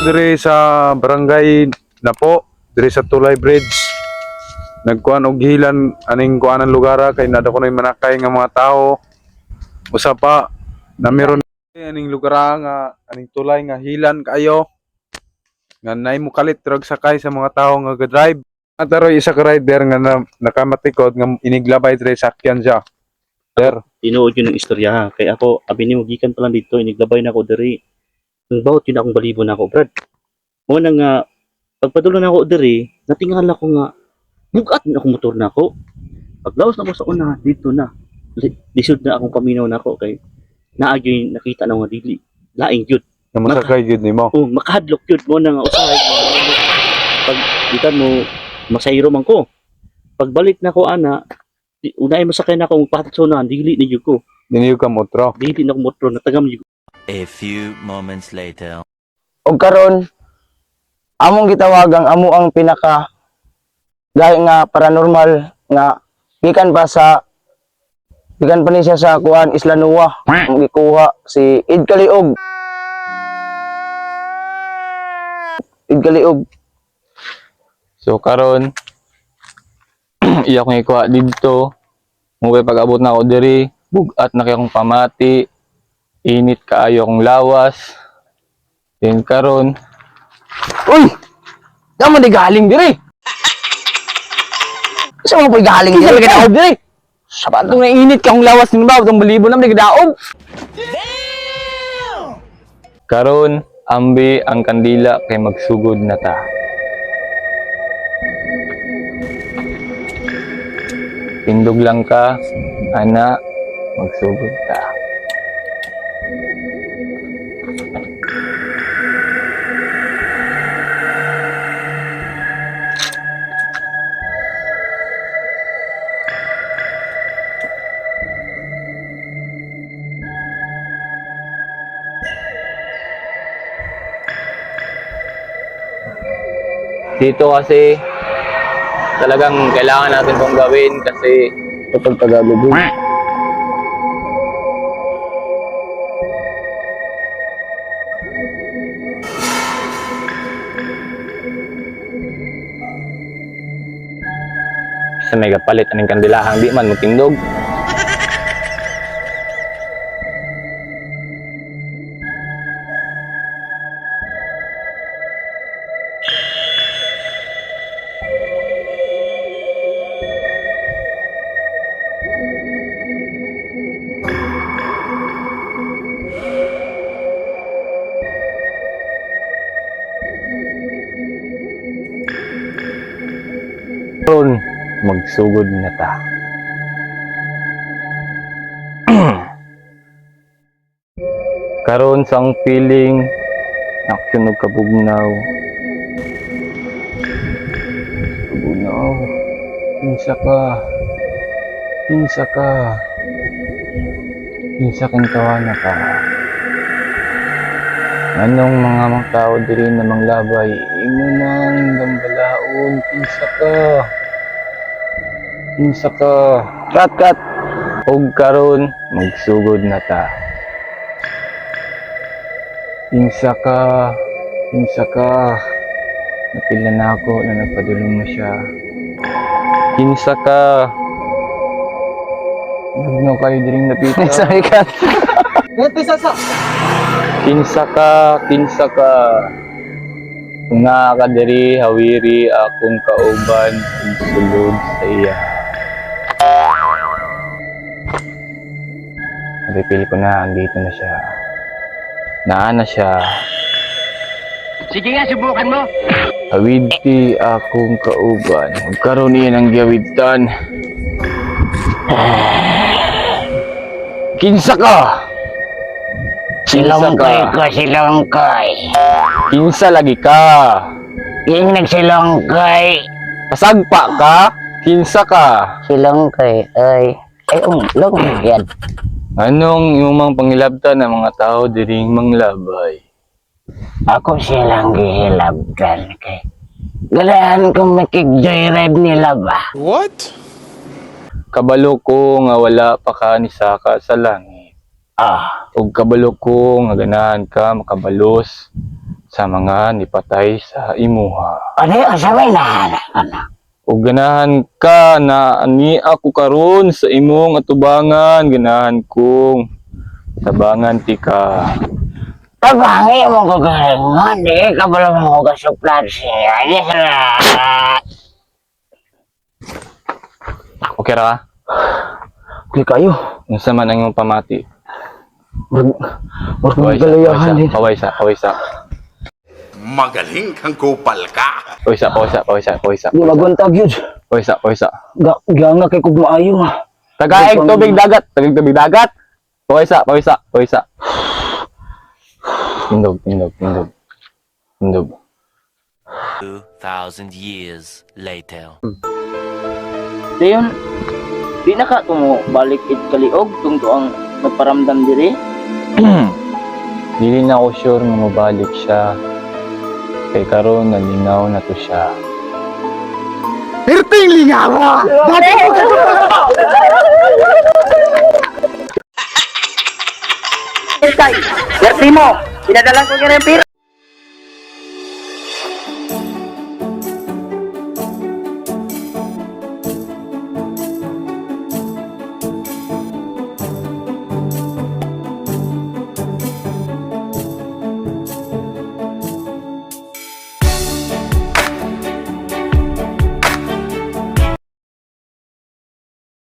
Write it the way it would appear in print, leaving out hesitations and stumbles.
dire sa barangay Napo, dire sa Tulay Bridge. Nagkuan og hilan aning kuanan lugar kay nada ko na manakay nga mga tao. Usa pa na meron aning lugar nga aning tulay nga hilan kaayo. Nga nay mo kalit drug sakay sa mga tao nga ga-drive. At aroy isa ka rider nga nakamatikod nga iniglabay dire sakyan siya. Sir, Tinuod yun ng istorya ha. Kaya ako, abi ni gikan pa lang dito, iniglabay na ako diri. Ang bawat yun akong balibo na ako, Brad. Muna nga, pagpadulo na ako diri, natingala ko nga, bugat na akong motor na ako. Paglawas na ako sa una, dito na. Lisod na akong paminaw na ako kay naagyo yung nakita na nga dili. Laing yun. namasakay gyud nimo. Oh, makahadlok yun. Muna nga, usahay. Pag kita mo, masayro man ko. Pagbalik na ko, ana, unay masakay na akong patsunan, dili ni ko. Diniyo ka motro. Dili na akong motor, natagam yun. A few moments later. Og karon among gitawagang amo ang pinaka gahi nga paranormal nga gikan pa ni siya sa kuan Isla Nuwa. Ang gikuha si Id Kaliog. So karon iya kong ikuha dito. Mubay pag-abot na ako diri, bugat na kay akong pamati. Init kaayo akong lawas. Then karon, Uy! Naman di galing diri. Sa mo po'y galing diri kadaog diri. Sabat nga init ka akong lawas ning bawo tong balibo na kadaog. karon ambi ang kandila kay magsugod na ta. Tindog lang ka, ana, magsugod ta. Dito kasi talagang kailangan natin itong gawin kasi Kapag Tagalog. sa may kapalit aning kandilahang di man magtindog. Karon magsugod na ta. Karon sa ang feeling action og kabugnaw. Kabugnaw. Kinsa ka? Kinsa ka? Kinsa kang tawana ka? Anong mga tao diri na manglabay? Imo mang gambalaon. Kinsa ka? Kinsa ka? Kat. Og karon magsugod na ta. Kinsa ka? Kinsa ka? Napila na ako na nagpadulong na siya. Kinsa ka? Bugnaw kayo diring napita. Sorry kat. Kinsa ka? Kinsa ka? Kung naa ka diri, hawiri akong kauban ug sulod sa iya. Napipili ko na, andito na siya. Naa na siya. Sige nga, subukan mo. Hawidti akong kauban. Ug karon iyan ang giawidtan. Kinsa ka? Silongkay ko, silongkay. Kinsa lagi ka? Yung nagsilongkay. Pasagpa ka? Kinsa ka? Silongkay, ay. Ay, long yan. Anong imong pangilabtan ng mga tao diring manglabay? Ako silang gihilabtan kay. Ganahan kong makig-joyride nila ba? Kabalo ko nga wala pa ka ni Saka sa langit. Ah, Ug kabalo ko nga ganahan ka makabalos sa mga nipatay sa imuha. Ano yung asaway na? Ano? Ug ganahan ka na ani ako karon sa imong atubangan, ganahan kong tabangan ti ka. Tabangi mo ko galingon. Di ka pala mo kasuplan siya. Yes na. Okay ra ka? Okay kayo. Unsa man ang imong pamati? Murag galayahan din. Pawisa. Magaling kang kupal ka. Pawisa. Di maguntag yun. Pawisa. Ganga kay kog maayo nga. Tagaig tubig dagat. Pawisa. Tindog. 2,000 years later. Dayon, di na ka tumo balik it kaliog tungto ang nagparamdam diri. Dili na ako sure nga mabalik siya. Kay karon nalingaw na to siya. Berti mo. Pinadala ko kaya ng pira.